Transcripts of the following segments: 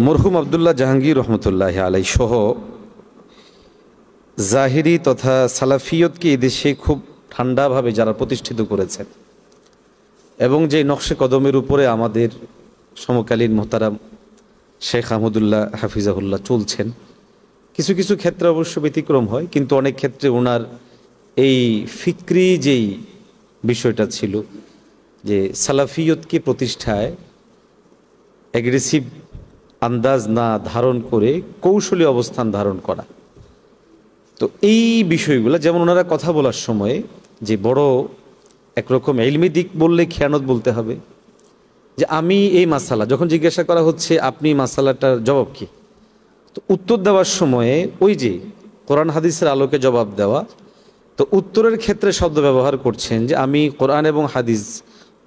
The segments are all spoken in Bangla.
মরহুম আবদুল্লাহ জাহাঙ্গীর রহমতুল্লাহ আলাই সহ জাহিরি তথা সালাফিয়তকে এদেশে খুব ঠান্ডাভাবে যারা প্রতিষ্ঠিত করেছেন এবং যে নকশে কদমের উপরে আমাদের সমকালীন মোহতারাম শেখ আহমদুল্লাহ হাফিজাহুল্লাহ চলছেন, কিছু কিছু ক্ষেত্রে অবশ্য ব্যতিক্রম হয়, কিন্তু অনেক ক্ষেত্রে ওনার এই ফিক্রি যেই বিষয়টা ছিল যে সালাফিয়তকে প্রতিষ্ঠায় অ্যাগ্রেসিভ আন্দাজ না ধারণ করে কৌশলী অবস্থান ধারণ করা, তো এই বিষয়গুলো যেমন ওনারা কথা বলার সময় যে বড় একরকম ইলমি দিক বললে খেয়ানত বলতে হবে যে আমি এই মাসালা যখন জিজ্ঞাসা করা হচ্ছে আপনি মাসালাটার জবাব কি, তো উত্তর দেওয়ার সময়ে ওই যে কোরআন হাদিসের আলোকে জবাব দেওয়া, তো উত্তরের ক্ষেত্রে শব্দ ব্যবহার করছেন যে আমি কোরআন এবং হাদিস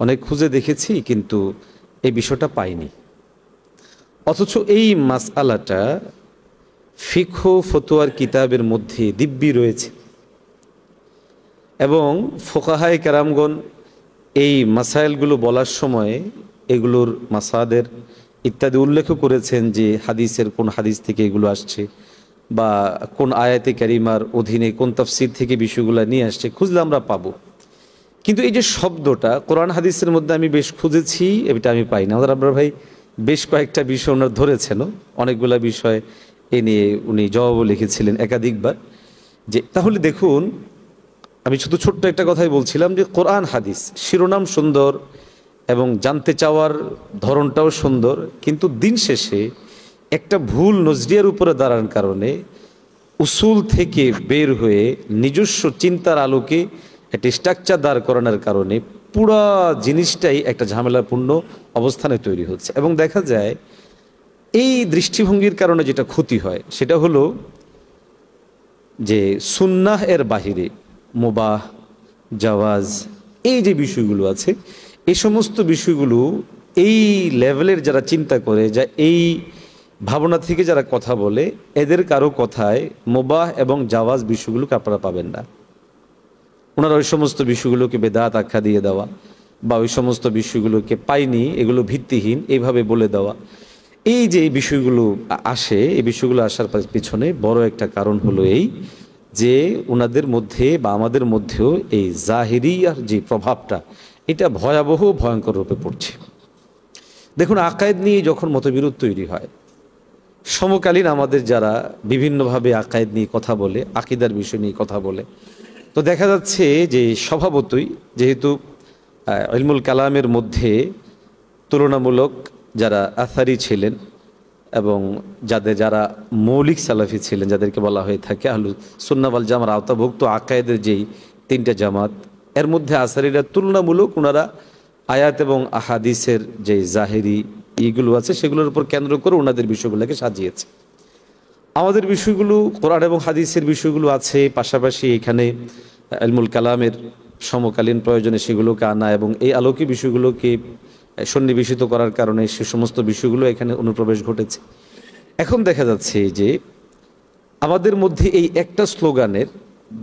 অনেক খুঁজে দেখেছি কিন্তু এই বিষয়টা পাইনি, অথচ এই মাসআলাটা ফিকহ ফতোয়ার কিতাবের মধ্যে দিব্যি রয়েছে এবং ফোকাহায়ে কেরামগণ এই মাসাইলগুলো বলার সময় এগুলোর মাসাদের ইত্যাদি উল্লেখ করেছেন যে হাদিসের কোন হাদিস থেকে এগুলো আসছে বা কোন আয়াতে কারিমার অধীনে কোন তাফসির থেকে বিষয়গুলো নিয়ে আসছে, খুঁজলে আমরা পাবো। কিন্তু এই যে শব্দটা কোরআন হাদিসের মধ্যে আমি বেশ খুঁজেছি, এটা আমি পাই না। আমাদের আপনার ভাই বেশ কয়েকটা বিষয় ওনার ধরেছেনও, অনেকগুলা বিষয় এ নিয়ে উনি জবাবও লিখেছিলেন একাধিকবার। যে তাহলে দেখুন, আমি শুধু ছোট্ট একটা কথাই বলছিলাম যে কোরআন হাদিস শিরোনাম সুন্দর এবং জানতে চাওয়ার ধরনটাও সুন্দর, কিন্তু দিন শেষে একটা ভুল নজরিয়ার উপরে দাঁড়ানোর কারণে উসুল থেকে বের হয়ে নিজস্ব চিন্তার আলোকে একটা স্ট্রাকচার দাঁড় করানোর কারণে পুরা জিনিসটাই একটা ঝামেলাপূর্ণ অবস্থানে তৈরি হচ্ছে। এবং দেখা যায় এই দৃষ্টিভঙ্গির কারণে যেটা ক্ষতি হয় সেটা হলো যে সুন্নাহ এর বাহিরে মুবাহ, জাওয়াজ, এই যে বিষয়গুলো আছে, এই সমস্ত বিষয়গুলো এই লেভেলের যারা চিন্তা করে, যা এই ভাবনা থেকে যারা কথা বলে, এদের কারো কথায় মুবাহ এবং জাওয়াজ বিষয়গুলোকে আপনারা পাবেন না। ওনারা ওই সমস্ত বিষয়গুলোকে বেদাত আখ্যা দিয়ে দেওয়া বা ওই সমস্ত বিষয়গুলোকে পাইনি, এগুলো ভিত্তিহীন, এইভাবে বলে দেওয়া, এই যে এই বিষয়গুলো আসে, এই বিষয়গুলো আসার পিছনে বড় একটা কারণ হলো এই যে ওনাদের মধ্যে বা আমাদের মধ্যেও এই জাহিরিয়ার যে প্রভাবটা, এটা ভয়াবহ ভয়ঙ্কর রূপে পড়ছে। দেখুন, আকায়েদ নিয়ে যখন মতবিরোধ তৈরি হয়, সমকালীন আমাদের যারা বিভিন্নভাবে আকায়েদ নিয়ে কথা বলে, আকিদার বিষয় নিয়ে কথা বলে, তো দেখা যাচ্ছে যে স্বভাবতই যেহেতু ইলমুল কালামের মধ্যে তুলনামূলক যারা আসারি ছিলেন এবং যারা মৌলিক সালাফি ছিলেন, যাদেরকে বলা হয়ে থাকে আহলু সুন্নাহ ওয়াল জামার আওতাভুক্ত আকায়েদের যেই তিনটা জামাত, এর মধ্যে আসারিরা তুলনামূলক ওনারা আয়াত এবং আহাদিসের যে জাহেরি এইগুলো আছে সেগুলোর উপর কেন্দ্র করে ওনাদের বিষয়গুলোকে সাজিয়েছে। আমাদের বিষয়গুলো কোরআন এবং হাদিসের বিষয়গুলো আছে, পাশাপাশি এখানে ইলমুল কালামের সমকালীন প্রয়োজনে সেগুলোকে আনা এবং এই আলোকী বিষয়গুলোকে সন্নিবেশিত করার কারণে সে সমস্ত বিষয়গুলো এখানে অনুপ্রবেশ ঘটেছে। এখন দেখা যাচ্ছে যে আমাদের মধ্যে এই একটা স্লোগানের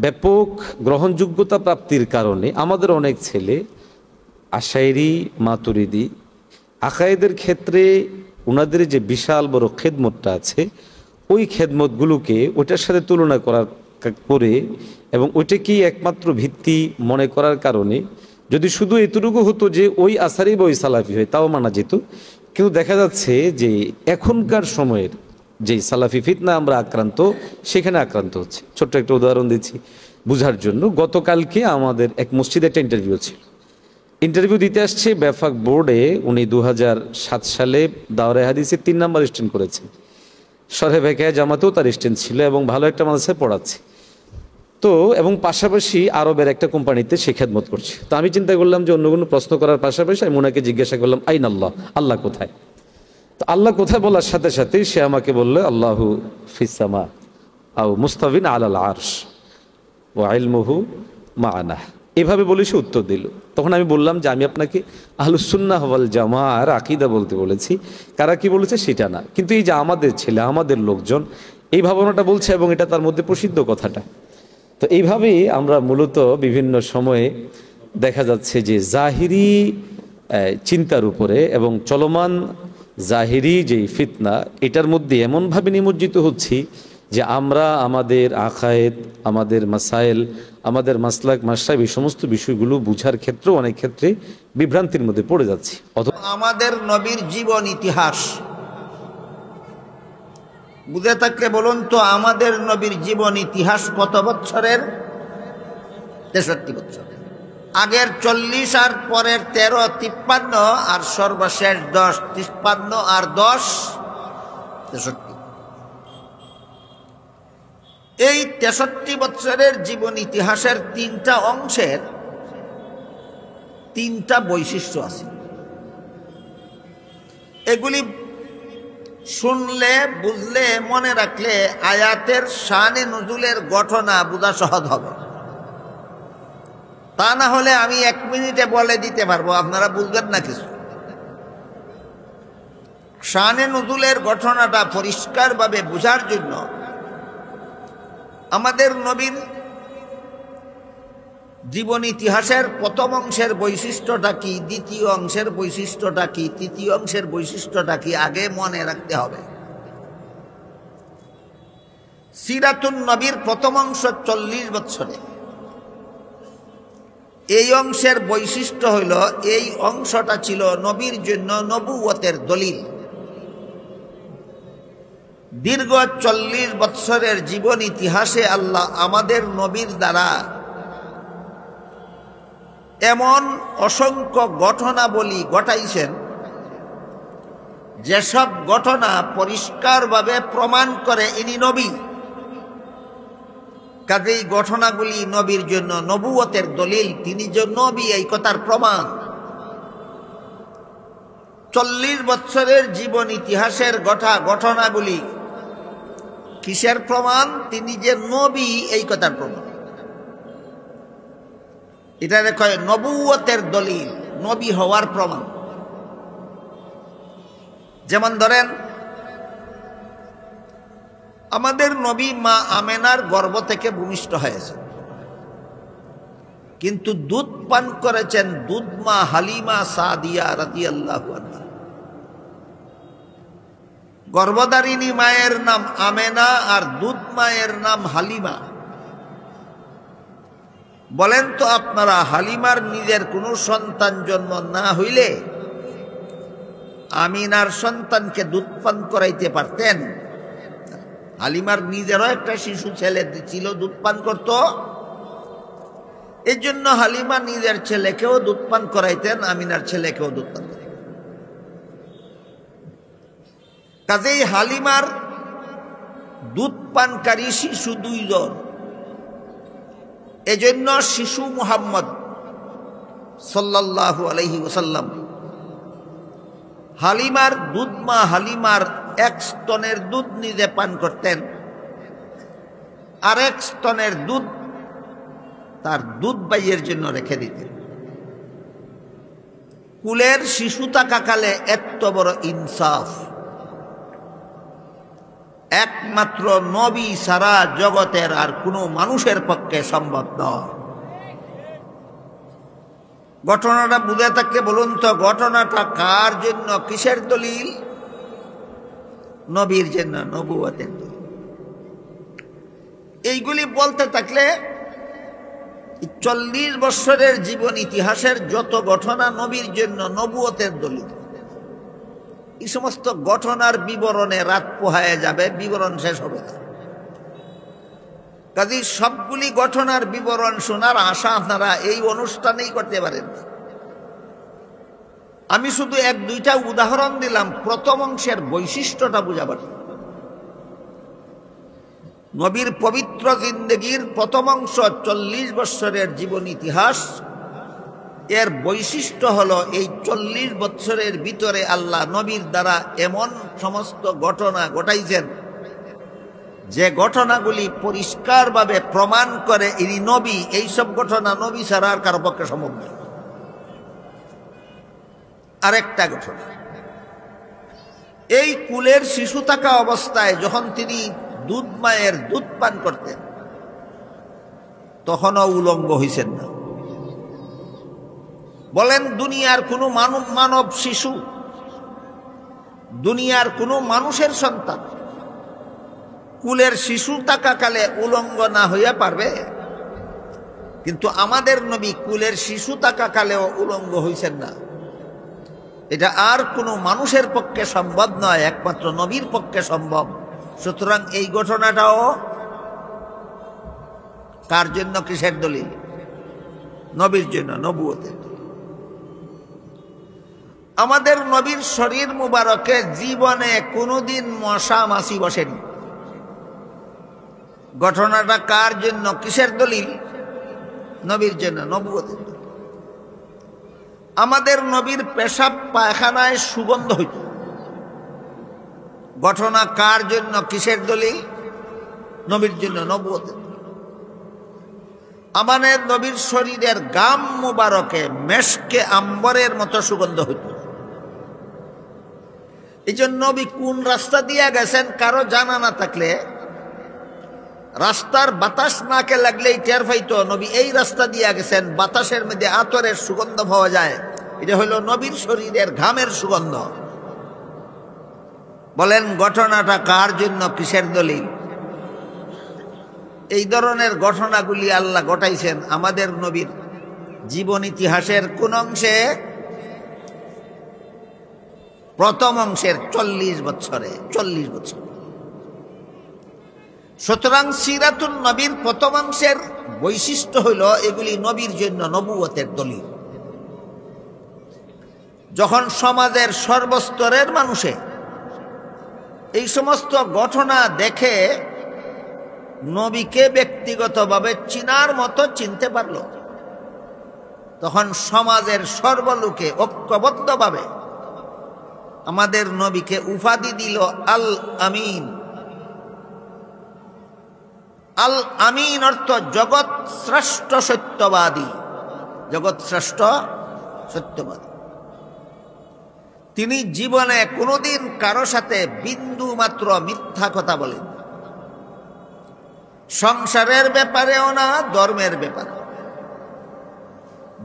ব্যাপক গ্রহণযোগ্যতা প্রাপ্তির কারণে আমাদের অনেক ছেলে আশাইরি, মাতুরিদি আকায়েদের ক্ষেত্রে ওনাদের যে বিশাল বড় খেদমতটা আছে, ওই খেদমতগুলোকে ওইটার সাথে তুলনা করে এবং ওইটাকেই একমাত্র ভিত্তি মনে করার কারণে, যদি শুধু এতটুকু হতো যে ওই আসারি বা ওই সালাফি হয় তাও মানা যেত, কিন্তু দেখা যাচ্ছে যে এখনকার সময়ের যে সালাফি ফিতনা আমরা আক্রান্ত, সেখানে আক্রান্ত হচ্ছে। ছোট্ট একটা উদাহরণ দিচ্ছি বুঝার জন্য। গতকালকে আমাদের এক মসজিদে একটা ইন্টারভিউ ছিল, ইন্টারভিউ দিতে আসছে বেফাক বোর্ডে। উনি 2007 সালে দাওরায়ে হাদিসে 3 নাম্বার স্ট্যান্ড করেছেন, শরহে বেকায়া জামাতেও তার স্ট্যান্ড ছিল এবং ভালো একটা মাদ্রাসায় পড়াচ্ছে তো, এবং পাশাপাশি আরবের একটা কোম্পানিতে সে খেদমত করছে। তো আমি চিন্তা করলাম যে অন্য কোনো প্রশ্ন করার পাশাপাশি আমি ওনাকে জিজ্ঞাসা করলাম আইন আল্লাহ, আল্লাহ কোথায়? তো আল্লাহ কোথায় বলার সাথে সাথে সে আমাকে বলল আল্লাহু ফিস সামা আও মুস্তাবিন আলাল আরশ ওয়া ইলমুহু মা'ানা, এভাবে বলে সে উত্তর দিল। তখন আমি বললাম যে আমি আপনাকে আহলুস সুন্নাহ ওয়াল জামার আকীদা বলতে বলেছি, কারা কি বলেছে সেটা না, কিন্তু এই যে আমাদের ছেলে, আমাদের লোকজন এই ভাবনাটা বলছে এবং এটা তার মধ্যে প্রসিদ্ধ কথাটা। তো এইভাবেই আমরা মূলত বিভিন্ন সময়ে দেখা যাচ্ছে যে জাহিরি চিন্তার উপরে এবং চলমান জাহিরি যেই ফিতনা, এটার মধ্যে এমনভাবে নিমজ্জিত হচ্ছি যে আমরা আমাদের আকায়েদ, আমাদের মাসাইল, আমাদের মাসলাক মাসরাব, এই সমস্ত বিষয়গুলো বুঝার ক্ষেত্রেও অনেক ক্ষেত্রে বিভ্রান্তির মধ্যে পড়ে যাচ্ছি। আমাদের নবীর জীবন ইতিহাস বুঝে থাকলে বলুন তো, আমাদের নবীর জীবন ইতিহাস কত বছরের? 63 বছর। আগের 40 আর পরের 13 53, আর সর্বশেষ 10 53 আর 10 63। এই 63 বছরের জীবন ইতিহাসের 3টা অংশের 3টা বৈশিষ্ট্য আছে। এগুলি শুনলে, বুঝলে, মনে রাখলে আয়াতের শানে নুজুলের ঘটনা বোঝা সহজ হবে। তা না হলে আমি 1 মিনিটে বলে দিতে পারবো, আপনারা বুঝবেন না কিছু। শানে নুজুলের ঘটনাটা পরিষ্কারভাবে বোঝার জন্য আমাদের নবীর জীবন ইতিহাসের প্রথম অংশের বৈশিষ্ট্যটা কি, দ্বিতীয় অংশের বৈশিষ্ট্যটা কি, তৃতীয় অংশের বৈশিষ্ট্যটা কি, আগে মনে রাখতে হবে। সিরাতুন নবীর প্রথম অংশ 40 বছরে। এই অংশের বৈশিষ্ট্য হইল, এই অংশটা ছিল নবীর জন্য নবুয়তের দলিল। দীর্ঘ 40 বছরের জীবন ইতিহাসে আল্লাহ আমাদের নবীর দ্বারা এমন অসংখ্য ঘটনাবলী ঘটাইছেন, যেসব ঘটনা পরিষ্কারভাবে প্রমাণ করে ইনি নবী। কাজেই ঘটনাগুলি নবীর জন্য নবুয়তের দলিল, তিনি যে নবী এই কথার প্রমাণ। 40 বছরের জীবন ইতিহাসের ঘটনাগুলি কিসের প্রমাণ? তিনি যে নবী এই কথার প্রমাণ। এটা কয় নবুয়তের দলিল, নবী হওয়ার প্রমাণ। যেমন ধরেন, আমাদের নবী মা আমেনার গর্ভ থেকে ভূমিষ্ঠ হয়েছে, কিন্তু দুধ পান করেছেন দুধ মা হালিমা সাদিয়া রাদিয়াল্লাহু আনহা। গর্ভধারিণী মায়ের নাম আমেনা আর দুধ মায়ের নাম হালিমা। বলেন তো আপনারা, হালিমার নিজের কোনো সন্তান জন্ম না হইলে আমিনার সন্তানকে দুধ পান করাইতে পারতেন? হালিমার নিজেরও একটা শিশু ছেলে ছিল, দুধ পান করত। এই জন্য হালিমা নিজের ছেলেকেও দুধ পান করাইতেন, আমিনার ছেলেকেও দুধ পান করাইতেন। কাজেই হালিমার দুধ পানকারী শিশু 2 জন। এজন্য শিশু মুহাম্মদ সাল্লাল্লাহু আলাইহি ওয়াসাল্লাম হালিমার দুধ মা হালিমার 1 স্তনের দুধ নিজে পান করতেন, আর 1 স্তনের দুধ তার দুধ ভাইয়ের জন্য রেখে দিতেন। কুলের শিশু থাকাকালে এত বড় ইনসাফ একমাত্র নবী সারা জগতের আর কোনো মানুষের পক্ষে সম্ভব নয়। ঘটনাটা বুঝে থাকলে বলুন তো, ঘটনাটা কার জন্য, কিসের দলিল? নবীর জন্য, নবুয়তের দলিল। এইগুলি বলতে থাকলে 40 বছরের জীবন ইতিহাসের যত ঘটনা নবীর জন্য নবুয়তের দলিল, এই সমস্ত ঘটনার বিবরণে রাত পোহায় যাবে, বিবরণ শেষ হবে না। কাজেই সবগুলি ঘটনার বিবরণ শোনার আশা আপনারা এই অনুষ্ঠানেই করতে পারেন না। আমি শুধু 1-2টা উদাহরণ দিলাম প্রথম অংশের বৈশিষ্ট্যটা বুঝাবার। নবীর পবিত্র জিন্দেগির প্রথম অংশ 40 বছরের জীবন ইতিহাস, এর বৈশিষ্ট্য হলো এই 40 বছরের ভিতরে আল্লাহ নবীর দ্বারা এমন সমস্ত ঘটনা ঘটাইছেন, যে ঘটনাগুলি পরিষ্কারভাবে প্রমাণ করে ইনি নবী। এইসব ঘটনা নবী ছাড়া আর কারো পক্ষে সম্ভব নয়। আরেকটা ঘটনা, এই কুলের শিশু থাকা অবস্থায় যখন তিনি দুধ মায়ের দুধ পান করতেন, তখনও উলঙ্গ হইছেন না। বলেন, দুনিয়ার কোনো মানব শিশু দুনিয়ার কোনো মানুষের সন্তান কুলের শিশু থাকাকালে উলঙ্গ না হইয়া পারবে? কিন্তু আমাদের নবী কুলের শিশু থাকাকালেও উলঙ্গ হইছেন না। এটা আর কোনো মানুষের পক্ষে সম্ভব নয়, একমাত্র নবীর পক্ষে সম্ভব। সুতরাং এই ঘটনাটাও কার জন্য, কিসের দলিল? নবীর জন্য, নবুয়তের দলিল। আমাদের নবীর শরীর মুবারকে জীবনে কোনোদিন মশা মাছি বসেনি। ঘটনাটা কার জন্য, কিসের দলিল? নবীর জন্য, নবুয়তের দলিল। আমাদের নবীর পেশাব পায়খানায় সুগন্ধ হইত। ঘটনা কার জন্য, কিসের দলিল? নবীর জন্য, নবুয়তের দলিল। আমাদের নবীর শরীরের গাম মুবারকে মেশকে আম্বরের মতো সুগন্ধ হইত। এই জন্য নবী কোন রাস্তা দিয়ে গেছেন কারো জানা না থাকলে, রাস্তার বাতাস নাকে লাগলেই টের পাইতো নবী এই রাস্তা দিয়ে গেছেন, বাতাসের মধ্যে আতরের সুগন্ধ পাওয়া যায়। এটা হলো নবীর শরীরের ঘামের সুগন্ধ। বলেন ঘটনাটা কার জন্য, কিসের দলিল? এই ধরনের ঘটনাগুলি আল্লাহ ঘটাইছেন আমাদের নবীর জীবন ইতিহাসের কোন অংশে? প্রথম অংশের 40 বছরে। 40 বছর। সুতরাং সিরাতুন নবীর প্রথম অংশের বৈশিষ্ট্য হইল এগুলি নবীর জন্য নবুয়তের দলিল। যখন সমাজের সর্বস্তরের মানুষে এই সমস্ত ঘটনা দেখে নবীকে ব্যক্তিগতভাবে চিনার মতো চিনতে পারল, তখন সমাজের সর্বলোকে ঐক্যবদ্ধভাবে আমাদের নবীকে উপাধি দিল আল আমিন। আল আমিন অর্থ জগৎ শ্রেষ্ঠ সত্যবাদী। জগৎ শ্রেষ্ঠ সত্যবাদী। তিনি জীবনে কোনোদিন কারো সাথে বিন্দু মাত্র মিথ্যা কথা বলেন, সংসারের ব্যাপারেও না, ধর্মের ব্যাপারে।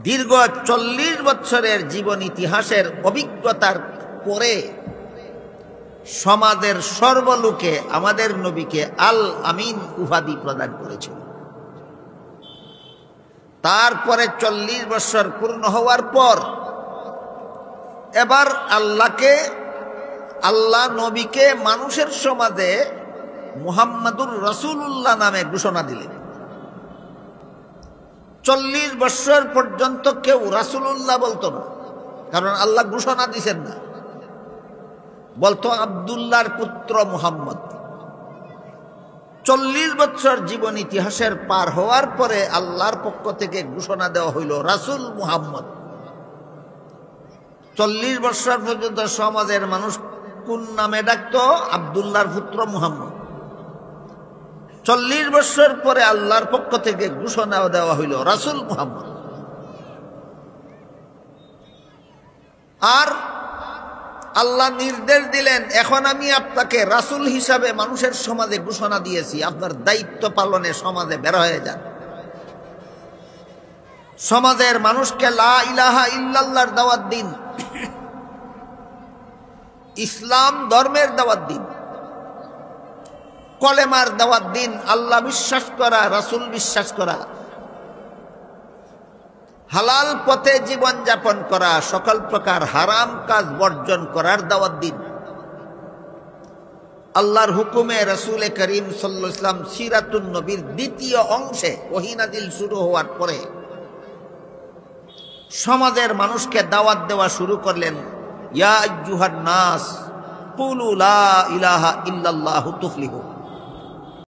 দীর্ঘ 40 বছরের জীবন ইতিহাসের অভিজ্ঞতার পরে সমাজের সর্বলোকে আমাদের নবীকে আল আমিন উপাধি প্রদান করেছিল। তারপরে 40 বছর পূর্ণ হওয়ার পর এবার আল্লাহ নবীকে মানুষের সমাজে মুহাম্মাদুর রাসূলুল্লাহ নামে ঘোষণা দিলেন। 40 বছর পর্যন্ত কেউ রাসূলুল্লাহ বলতো না, কারণ আল্লাহ ঘোষণা দিছেন না। বলতো আব্দুল্লাহর পুত্র মুহাম্মদ। 40 বছর জীবন ইতিহাসের পার হওয়ার পরে আল্লাহর পক্ষ থেকে ঘোষণা দেওয়া হইল রাসূল মুহাম্মদ। 40 বছর পর্যন্ত সমাজের মানুষ কোন নামে ডাকতো? আব্দুল্লাহর পুত্র মুহাম্মদ। 40 বছর পরে আল্লাহর পক্ষ থেকে ঘোষণা দেওয়া হইল রাসূল মুহাম্মদ। আর আল্লাহ নির্দেশ দিলেন, এখন আমি আপনাকে রাসূল হিসাবে মানুষের সমাজে ঘোষণা দিয়েছি, আপনার দায়িত্ব পালনে সমাজে বের হয়ে যান। সমাজের মানুষকে লা ইলাহা ইল্লাল্লাহর দাওয়াত দিন, ইসলাম ধর্মের দাওয়াত দিন, কলেমার দাওয়াত দিন, আল্লাহ বিশ্বাস করা, রাসূল বিশ্বাস করা, হালাল পথে জীবন যাপন করা, সকল প্রকার হারাম কাজ বর্জন করার দাওয়াত দিন। আল্লাহর হুকুমে রাসূল করিম সাল্লাল্লাহু আলাইহি ওয়াসাল্লাম সিরাতুন নবীর দ্বিতীয় অংশে ওহী নাজিল শুরু হওয়ার পরে সমাজের মানুষকে দাওয়াত দেওয়া শুরু করলেন। ইয়া আইয়ুহান নাস কুলু লা ইলাহা ইল্লাল্লাহু তুফলিহু।